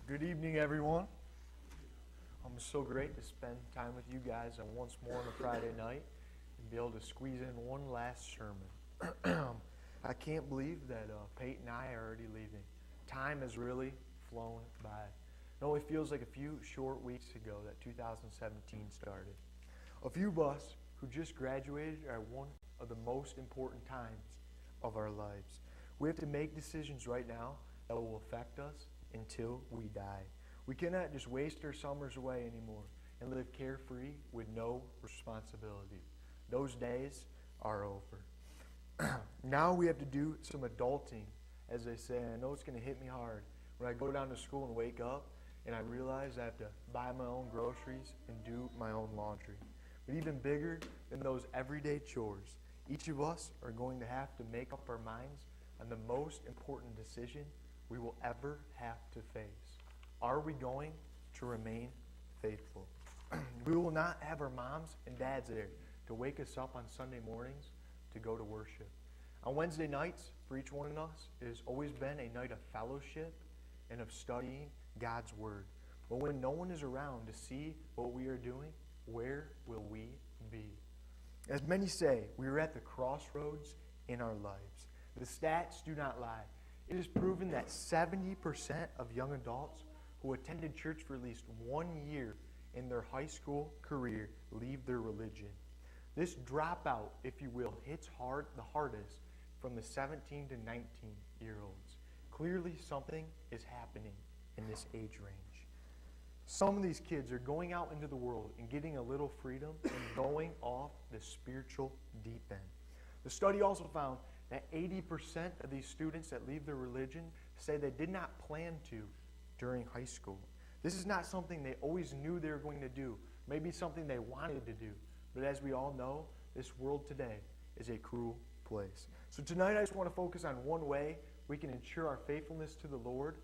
Good evening, everyone. It's so great to spend time with you guys once more on a Friday night and be able to squeeze in one last sermon. I can't believe that Peyton and I are already leaving. Time has really flown by. It only feels like a few short weeks ago that 2017 started. A few of us who just graduated are at one of the most important times of our lives. We have to make decisions right now that will affect us until we die. We cannot just waste our summers away anymore and live carefree with no responsibility. Those days are over. Now we have to do some adulting, as they say. I know it's going to hit me hard when I go down to school and wake up and I realize I have to buy my own groceries and do my own laundry. But even bigger than those everyday chores, each of us are going to have to make up our minds on the most important decision we will ever have to face. Are we going to remain faithful? We will not have our moms and dads there to wake us up on Sunday mornings to go to worship. On Wednesday nights, for each one of us, it has always been a night of fellowship and of studying God's Word. But when no one is around to see what we are doing, where will we be? As many say, we are at the crossroads in our lives. The stats do not lie. It is proven that 70% of young adults who attended church for at least 1 year in their high school career leave their religion. This dropout, if you will, hits the hardest from the 17 to 19-year-olds. Clearly something is happening in this age range. Some of these kids are going out into the world and getting a little freedom and going off the spiritual deep end. The study also found that 80% of these students that leave their religion say they did not plan to during high school. This is not something they always knew they were going to do, maybe something they wanted to do. But as we all know, this world today is a cruel place. So tonight I just want to focus on one way we can ensure our faithfulness to the Lord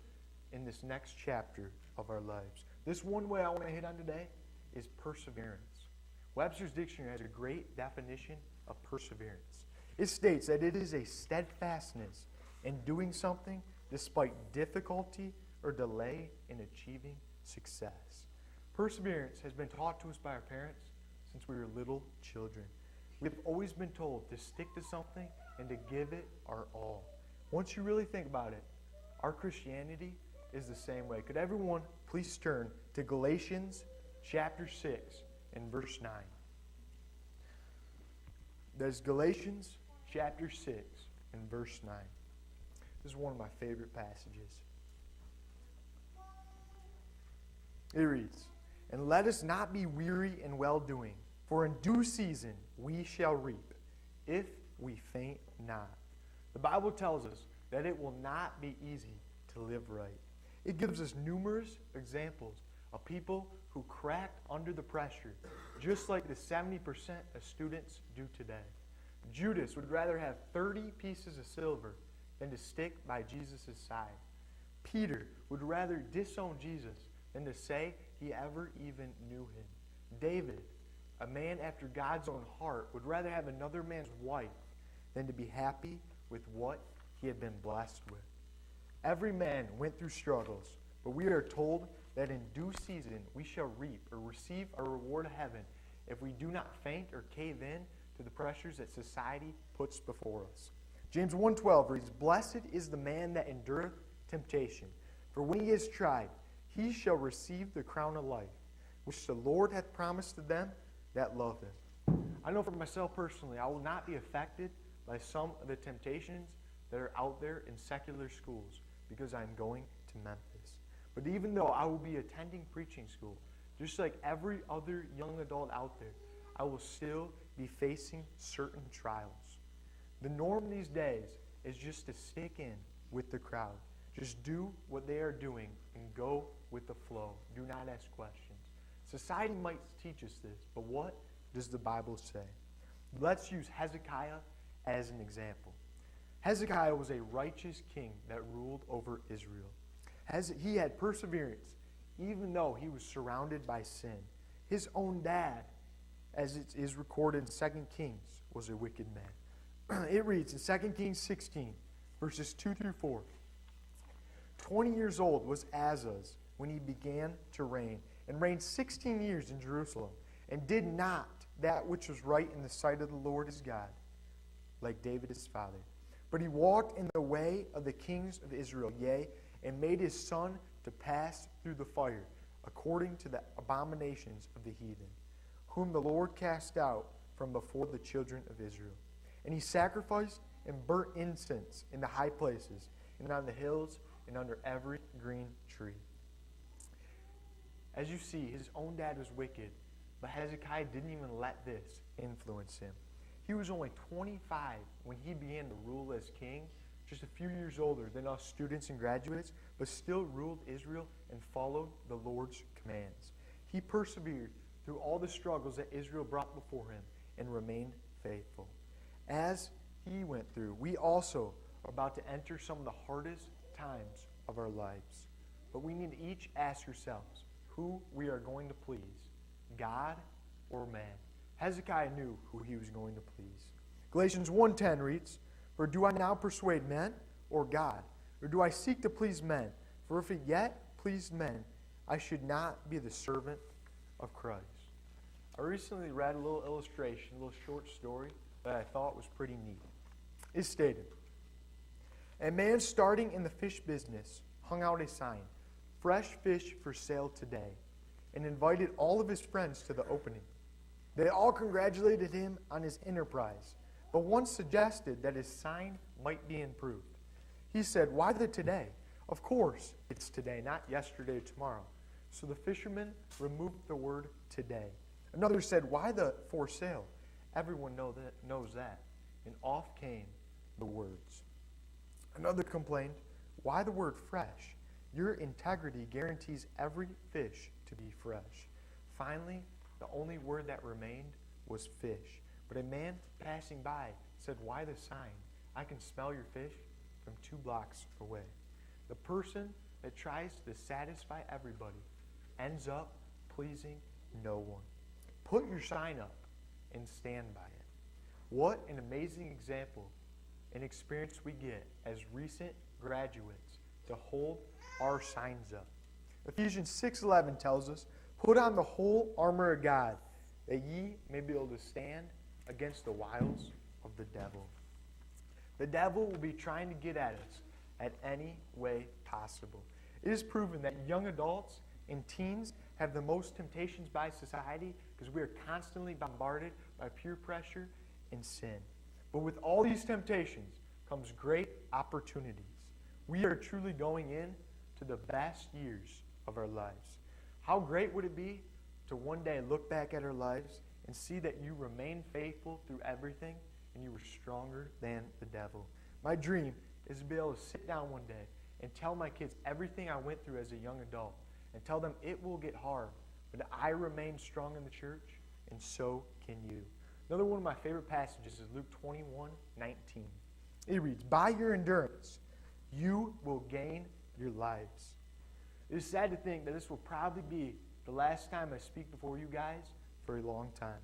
in this next chapter of our lives. This one way I want to hit on today is perseverance. Webster's Dictionary has a great definition of perseverance. It states that it is a steadfastness in doing something despite difficulty or delay in achieving success. Perseverance has been taught to us by our parents since we were little children. We've always been told to stick to something and to give it our all. Once you really think about it, our Christianity is the same way. Could everyone please turn to Galatians chapter 6 and verse 9. There's Galatians chapter 6 and verse 9. This is one of my favorite passages. It reads, "And let us not be weary in well-doing, for in due season we shall reap, if we faint not." The Bible tells us that it will not be easy to live right. It gives us numerous examples of people who cracked under the pressure, just like the 70% of students do today. Judas would rather have 30 pieces of silver than to stick by Jesus' side. Peter would rather disown Jesus than to say he ever even knew him. David, a man after God's own heart, would rather have another man's wife than to be happy with what he had been blessed with. Every man went through struggles, but we are told that in due season we shall reap or receive a reward of heaven if we do not faint or cave in to the pressures that society puts before us. James 1:12 reads, "Blessed is the man that endureth temptation, for when he is tried, he shall receive the crown of life, which the Lord hath promised to them that love him." I know for myself personally, I will not be affected by some of the temptations that are out there in secular schools because I'm going to Memphis. But even though I will be attending preaching school, just like every other young adult out there, I will still be facing certain trials. The norm these days is just to stick in with the crowd. Just do what they are doing and go with the flow. Do not ask questions. Society might teach us this, but what does the Bible say? Let's use Hezekiah as an example. Hezekiah was a righteous king that ruled over Israel. He had perseverance, even though he was surrounded by sin. His own dad, as it is recorded in 2 Kings, was a wicked man. It reads in 2 Kings 16, verses 2 through 4. 20 years old was Azaz, when he began to reign, and reigned 16 years in Jerusalem, and did not that which was right in the sight of the Lord his God, like David his father. But he walked in the way of the kings of Israel, yea, and made his son to pass through the fire, according to the abominations of the heathen, whom the Lord cast out from before the children of Israel. And he sacrificed and burnt incense in the high places, and on the hills, and under every green tree. As you see, his own dad was wicked, but Hezekiah didn't even let this influence him. He was only 25 when he began to rule as king, just a few years older than us students and graduates, but still ruled Israel and followed the Lord's commands. He persevered through all the struggles that Israel brought before him and remained faithful. As he went through, we also are about to enter some of the hardest times of our lives. But we need to each ask ourselves who we are going to please, God or man. Hezekiah knew who he was going to please. Galatians 1:10 reads, "For do I now persuade men or God? Or do I seek to please men? For if it yet pleased men, I should not be the servant of Christ." I recently read a little illustration, a little short story that I thought was pretty neat. It stated, "A man starting in the fish business hung out a sign, 'Fresh fish for sale today,' and invited all of his friends to the opening. They all congratulated him on his enterprise, but one suggested that his sign might be improved. He said, 'Why the today? Of course it's today, not yesterday or tomorrow.' So the fisherman removed the word today. Another said, 'Why the for sale? Everyone knows that.' And off came the words. Another complained, 'Why the word fresh? Your integrity guarantees every fish to be fresh.' Finally, the only word that remained was fish. But a man passing by said, 'Why the sign? I can smell your fish from 2 blocks away.' The person that tries to satisfy everybody ends up pleasing no one. Put your sign up and stand by it." What an amazing example and experience we get as recent graduates to hold our signs up. Ephesians 6:11 tells us, "Put on the whole armor of God, that ye may be able to stand against the wiles of the devil." The devil will be trying to get at us at any way possible. It is proven that young adults and teens have the most temptations by society because we are constantly bombarded by peer pressure and sin. But with all these temptations comes great opportunities. We are truly going in to the best years of our lives. How great would it be to one day look back at our lives and see that you remained faithful through everything and you were stronger than the devil. My dream is to be able to sit down one day and tell my kids everything I went through as a young adult and tell them it will get hard, but I remain strong in the church, and so can you. Another one of my favorite passages is Luke 21:19. It reads, "By your endurance, you will gain your lives." It is sad to think that this will probably be the last time I speak before you guys for a long time.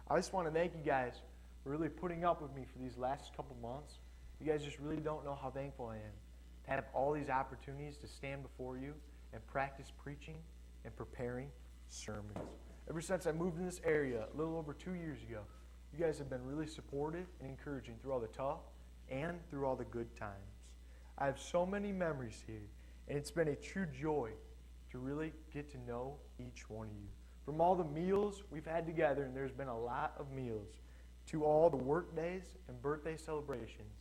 I just want to thank you guys for really putting up with me for these last couple months. You guys just really don't know how thankful I am to have all these opportunities to stand before you and practice preaching and preparing sermons. Ever since I moved in this area a little over 2 years ago, you guys have been really supportive and encouraging through all the tough and through all the good times. I have so many memories here, and it's been a true joy to really get to know each one of you. From all the meals we've had together, and there's been a lot of meals, to all the work days and birthday celebrations,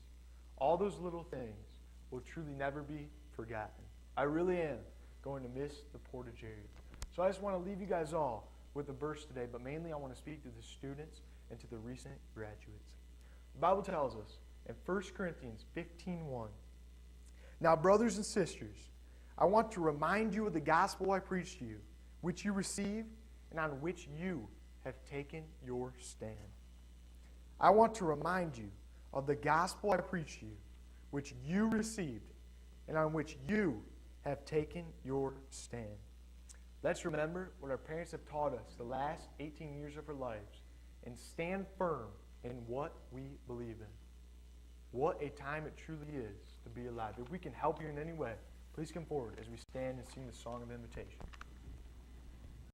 all those little things will truly never be forgotten. I really am going to miss the Portage area. So I just want to leave you guys all with a verse today, but mainly I want to speak to the students and to the recent graduates. The Bible tells us in 1 Corinthians 15:1, "Now, brothers and sisters, I want to remind you of the gospel I preached to you, which you received and on which you have taken your stand." I want to remind you of the gospel I preached to you, which you received and on which you have taken your stand. Let's remember what our parents have taught us the last 18 years of our lives and stand firm in what we believe in. What a time it truly is to be alive. If we can help you in any way, Please come forward as we stand and sing the song of invitation.